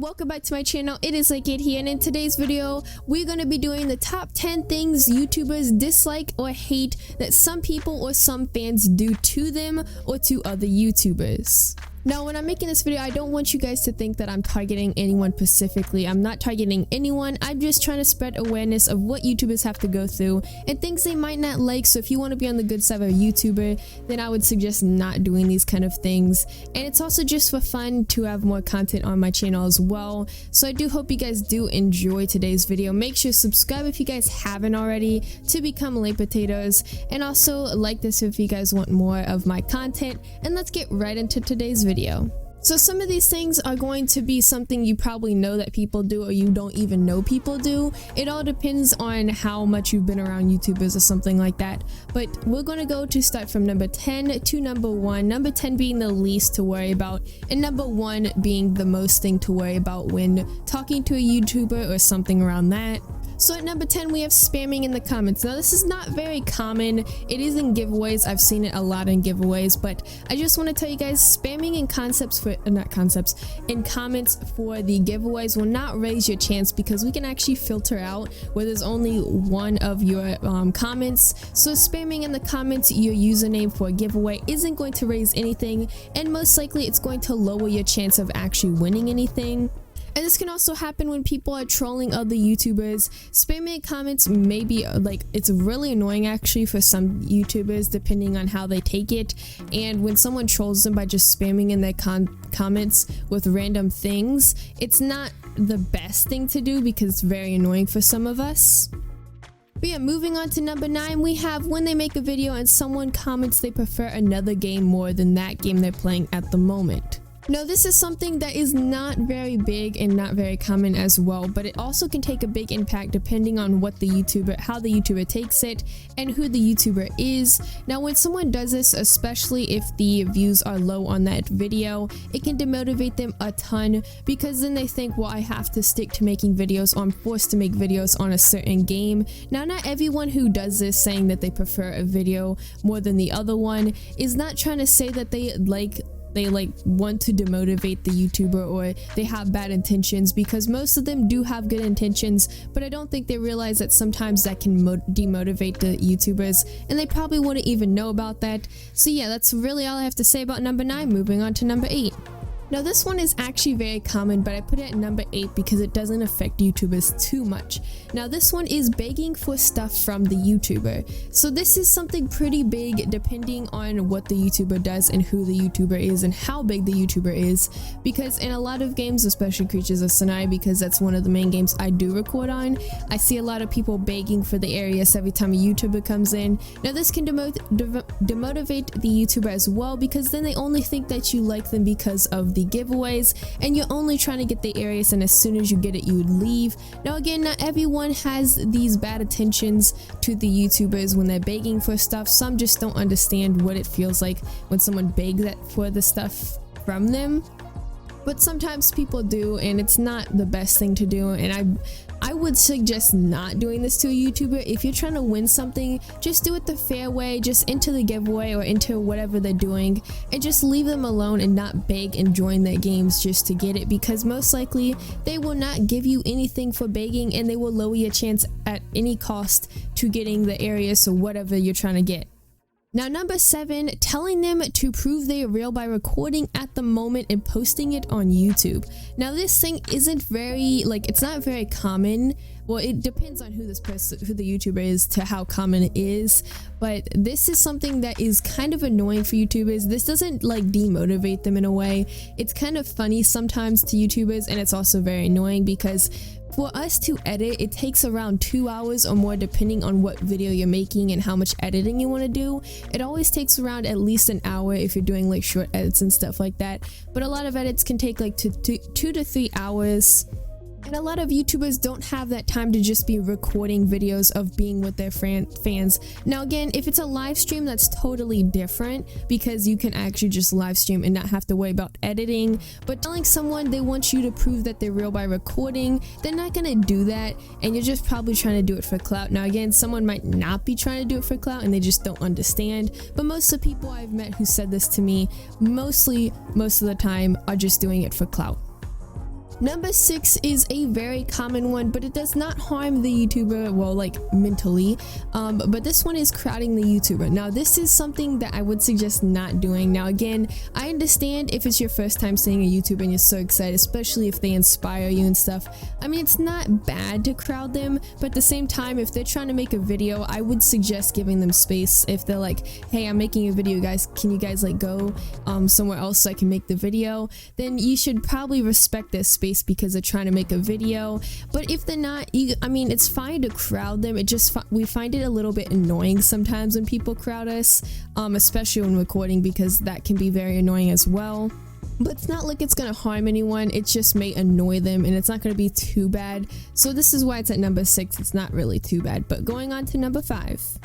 welcome back to my channel. It is like it here, and in today's video we're going to be doing the top 10 things YouTubers dislike or hate that some people or some fans do to them or to other YouTubers. Now, when I'm making this video, I don't want you guys to think that I'm targeting anyone specifically. I'm not targeting anyone. I'm just trying to spread awareness of what YouTubers have to go through and things they might not like. So if you want to be on the good side of a YouTuber, then I would suggest not doing these kind of things. And it's also just for fun to have more content on my channel as well. So I do hope you guys do enjoy today's video. Make sure to subscribe if you guys haven't already to become late potatoes, and also like this if you guys want more of my content. And let's get right into today's video. So some of these things are going to be something you probably know that people do, or you don't even know people do. It all depends on how much you've been around YouTubers or something like that. But we're going to start from number 10 to number 1. Number 10 being the least to worry about, and number 1 being the most thing to worry about when talking to a YouTuber or something around that. So at number 10, we have spamming in the comments. Now, this is not very common. It is in giveaways. I've seen it a lot in giveaways, but I just want to tell you guys, spamming in in comments for the giveaways will not raise your chance, because we can actually filter out where there's only one of your comments. So spamming in the comments your username for a giveaway isn't going to raise anything, and most likely it's going to lower your chance of actually winning anything. And this can also happen when people are trolling other YouTubers. Spamming comments may be it's really annoying actually for some YouTubers, depending on how they take it. And when someone trolls them by just spamming in their comments with random things, it's not the best thing to do because it's very annoying for some of us. But yeah, moving on to number 9, we have when they make a video and someone comments they prefer another game more than that game they're playing at the moment. Now, this is something that is not very big and not very common as well, but it also can take a big impact depending on how the YouTuber takes it and who the YouTuber is. Now, when someone does this, especially if the views are low on that video, it can demotivate them a ton, because then they think, well, I have to stick to making videos, or I'm forced to make videos on a certain game. Now, not everyone who does this, saying that they prefer a video more than the other one, is not trying to say that they want to demotivate the YouTuber or they have bad intentions, because most of them do have good intentions, but I don't think they realize that sometimes that can demotivate the YouTubers, and they probably wouldn't even know about that. So yeah, that's really all I have to say about number 9. Moving on to number 8. Now, this one is actually very common, but I put it at number 8 because it doesn't affect YouTubers too much. Now, this one is begging for stuff from the YouTuber. So this is something pretty big depending on what the YouTuber does and who the YouTuber is and how big the YouTuber is, because in a lot of games, especially Creatures of Sinai, because that's one of the main games I do record on, I see a lot of people begging for the Arius every time a YouTuber comes in. Now, this can demotivate the YouTuber as well, because then they only think that you like them because of the giveaways, and you're only trying to get the Arius, and as soon as you get it, you would leave. Now, again, not everyone has these bad intentions to the YouTubers when they're begging for stuff. Some just don't understand what it feels like when someone begs for the stuff from them, but sometimes people do, and it's not the best thing to do. And I would suggest not doing this to a YouTuber. If you're trying to win something, just do it the fair way. Just enter the giveaway or enter whatever they're doing, and just leave them alone and not beg and join their games just to get it, because most likely they will not give you anything for begging, and they will lower your chance at any cost to getting the Arius or whatever you're trying to get. Now, number 7, telling them to prove they are real by recording at the moment and posting it on YouTube. Now, this thing isn't very, it's not very common. Well, it depends on who the YouTuber is to how common it is, but this is something that is kind of annoying for YouTubers. This doesn't demotivate them in a way. It's kind of funny sometimes to YouTubers, and it's also very annoying because for us to edit, it takes around 2 hours or more, depending on what video you're making and how much editing you want to do. It always takes around at least an hour if you're doing short edits and stuff like that, but a lot of edits can take 2 to 3 hours. And a lot of YouTubers don't have that time to just be recording videos of being with their fans. Now, again, if it's a live stream, that's totally different, because you can actually just live stream and not have to worry about editing. But telling someone they want you to prove that they're real by recording, they're not gonna do that, and you're just probably trying to do it for clout. Now, again, someone might not be trying to do it for clout and they just don't understand, but most of the people I've met who said this to me, most of the time, are just doing it for clout. Number 6 is a very common one, but it does not harm the YouTuber, well, like mentally, but this one is crowding the YouTuber. Now this is something that I would suggest not doing. Now again, I understand if it's your first time seeing a YouTuber and you're so excited, especially if they inspire you and stuff. I mean, it's not bad to crowd them, but at the same time, if they're trying to make a video, I would suggest giving them space. If they're like, hey, I'm making a video, guys, can you guys like go somewhere else so I can make the video, then you should probably respect their space because they're trying to make a video. But if they're not, I mean, it's fine to crowd them. It just we find it a little bit annoying sometimes when people crowd us, especially when recording, because that can be very annoying as well. But it's not like it's gonna harm anyone, it just may annoy them and it's not gonna be too bad. So this is why it's at number 6. It's not really too bad. But going on to number 5.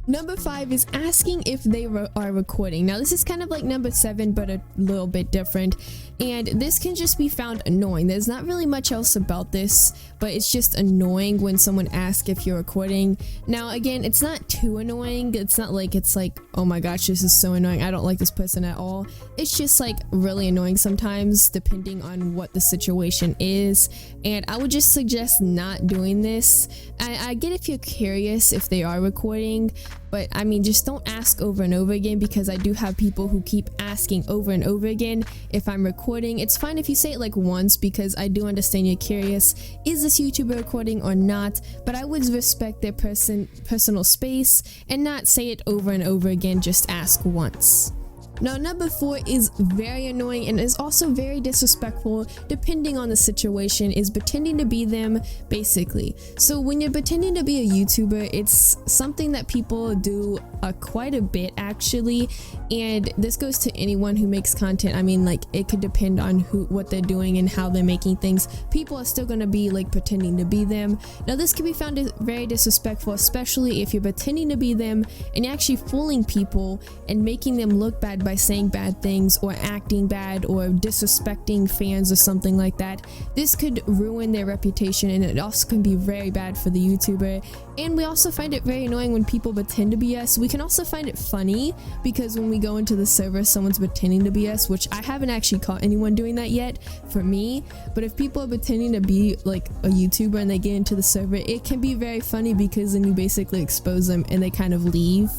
Number 5 is asking if they are recording. Now this is kind of like number 7, but a little bit different, and this can just be found annoying. There's not really much else about this, but it's just annoying when someone asks if you're recording. Now again, it's not too annoying. It's not like it's like, oh my gosh, this is so annoying, I don't like this person at all. It's just like really annoying sometimes, depending on what the situation is, and I would just suggest not doing this. I get if you're curious if they are recording, but I mean, just don't ask over and over again, because I do have people who keep asking over and over again if I'm recording. It's fine if you say it like once, because I do understand you're curious, is this YouTuber recording or not, but I would respect their personal space and not say it over and over again, just ask once. Now number 4 is very annoying and is also very disrespectful depending on the situation, is pretending to be them, basically. So when you're pretending to be a YouTuber, it's something that people do quite a bit actually, and this goes to anyone who makes content. I mean, like, it could depend on what they're doing and how they're making things. People are still gonna be like pretending to be them. Now this can be found very disrespectful, especially if you're pretending to be them and you're actually fooling people and making them look bad by saying bad things or acting bad or disrespecting fans or something like that. This could ruin their reputation, and it also can be very bad for the YouTuber. And we also find it very annoying when people pretend to be us. We can also find it funny because when we go into the server, someone's pretending to be us, which I haven't actually caught anyone doing that yet for me. But if people are pretending to be like a YouTuber and they get into the server, it can be very funny because then you basically expose them and they kind of leave.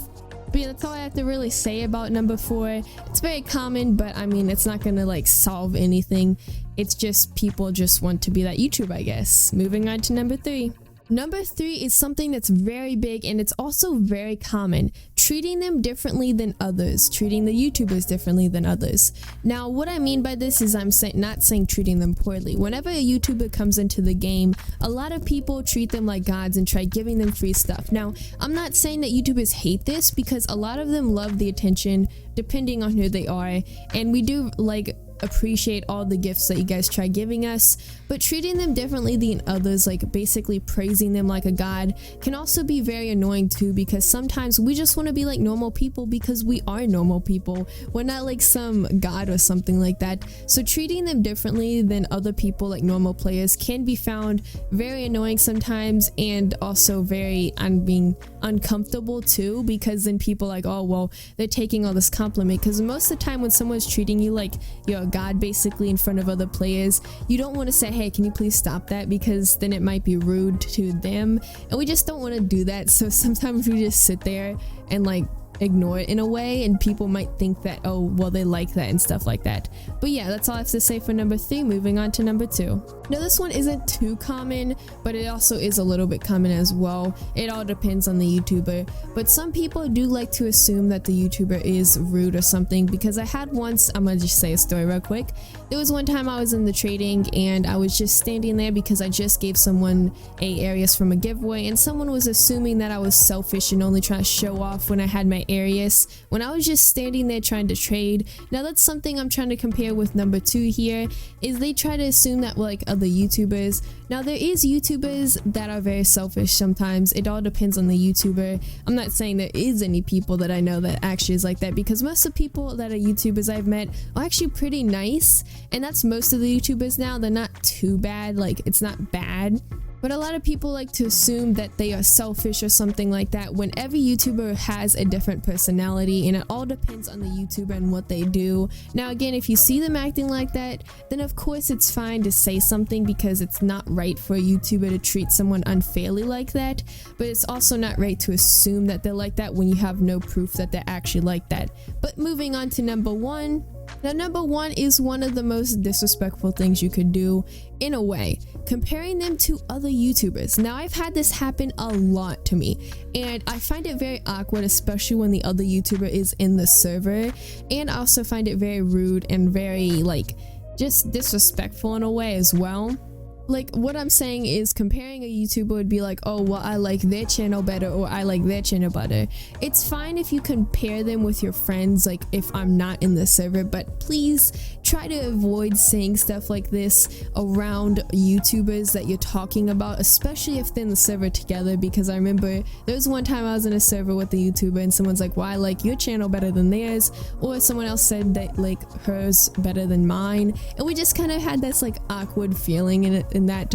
But yeah, that's all I have to really say about number 4. It's very common, but I mean, it's not gonna like solve anything. It's just people just want to be that YouTuber, I guess. Moving on to number 3. Number 3 is something that's very big and it's also very common. Treating them differently than others. Treating the YouTubers differently than others. Now, what I mean by this is I'm not saying treating them poorly. Whenever a YouTuber comes into the game, a lot of people treat them like gods and try giving them free stuff. Now, I'm not saying that YouTubers hate this, because a lot of them love the attention depending on who they are, and we do like appreciate all the gifts that you guys try giving us, but treating them differently than others, like basically praising them like a god, can also be very annoying too, because sometimes we just want to be like normal people because we are normal people. We're not like some god or something like that. So treating them differently than other people, like normal players, can be found very annoying sometimes, and also very being uncomfortable too, because then people are like, oh well, they're taking all this compliment, because most of the time when someone's treating you like you're a god basically in front of other players, you don't want to say, hey, can you please stop that, because then it might be rude to them, and we just don't want to do that. So sometimes we just sit there and like ignore it in a way, and people might think that, oh well, they like that and stuff like that. But yeah, that's all I have to say for number 3. Moving on to number 2. Now this one isn't too common, but it also is a little bit common as well. It all depends on the YouTuber, but some people do like to assume that the YouTuber is rude or something, because I had once, I'm gonna just say a story real quick. There was one time I was in the trading and I was just standing there because I just gave someone Arius from a giveaway, and someone was assuming that I was selfish and only trying to show off when I had my Arius, when I was just standing there trying to trade. Now that's something I'm trying to compare with number 2 here, is they try to assume that we're like other YouTubers. Now there is YouTubers that are very selfish sometimes. It all depends on the YouTuber. I'm not saying there is any people that I know that actually is like that, because most of the people that are YouTubers I've met are actually pretty nice, and that's most of the YouTubers now. They're not too bad, like it's not bad. But a lot of people like to assume that they are selfish or something like that, when every YouTuber has a different personality and it all depends on the YouTuber and what they do. Now again, if you see them acting like that, then of course it's fine to say something, because it's not right for a YouTuber to treat someone unfairly like that. But it's also not right to assume that they're like that when you have no proof that they're actually like that. But moving on to number one. Now number one is one of the most disrespectful things you could do, in a way, comparing them to other YouTubers. Now I've had this happen a lot to me, and I find it very awkward, especially when the other YouTuber is in the server, and I also find it very rude and very like just disrespectful in a way as well. Like, what I'm saying is, comparing a YouTuber would be like, oh well, I like their channel better, or I like their channel better. It's fine if you compare them with your friends, like if I'm not in the server, but please try to avoid saying stuff like this around YouTubers that you're talking about, especially if they're in the server together. Because I remember there was one time I was in a server with a YouTuber and someone's like, well, I like your channel better than theirs, or someone else said that like hers better than mine, and we just kind of had this like awkward feeling in that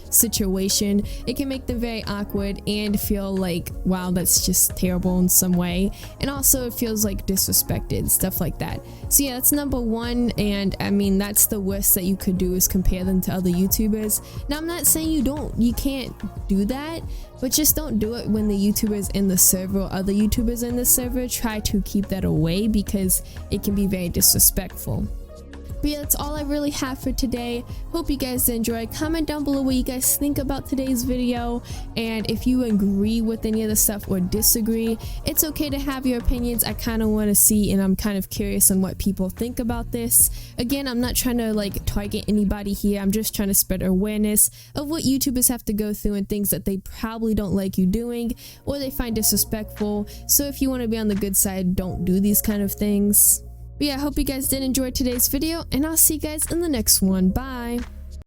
situation. It can make them very awkward and feel like, wow, that's just terrible in some way, and also it feels like disrespected, stuff like that. So yeah, that's number one, and I mean that's the worst that you could do, is compare them to other YouTubers. Now I'm not saying you can't do that, but just don't do it when the YouTuber is in the server or other YouTubers in the server. Try to keep that away, because it can be very disrespectful. But yeah, that's all I really have for today. Hope you guys enjoyed. Comment down below what you guys think about today's video, and if you agree with any of the stuff or disagree. It's okay to have your opinions. I kind of want to see, and I'm kind of curious on what people think about this. Again, I'm not trying to like target anybody here. I'm just trying to spread awareness of what YouTubers have to go through and things that they probably don't like you doing or they find disrespectful. So if you want to be on the good side, don't do these kind of things. But yeah, I hope you guys did enjoy today's video, and I'll see you guys in the next one. Bye!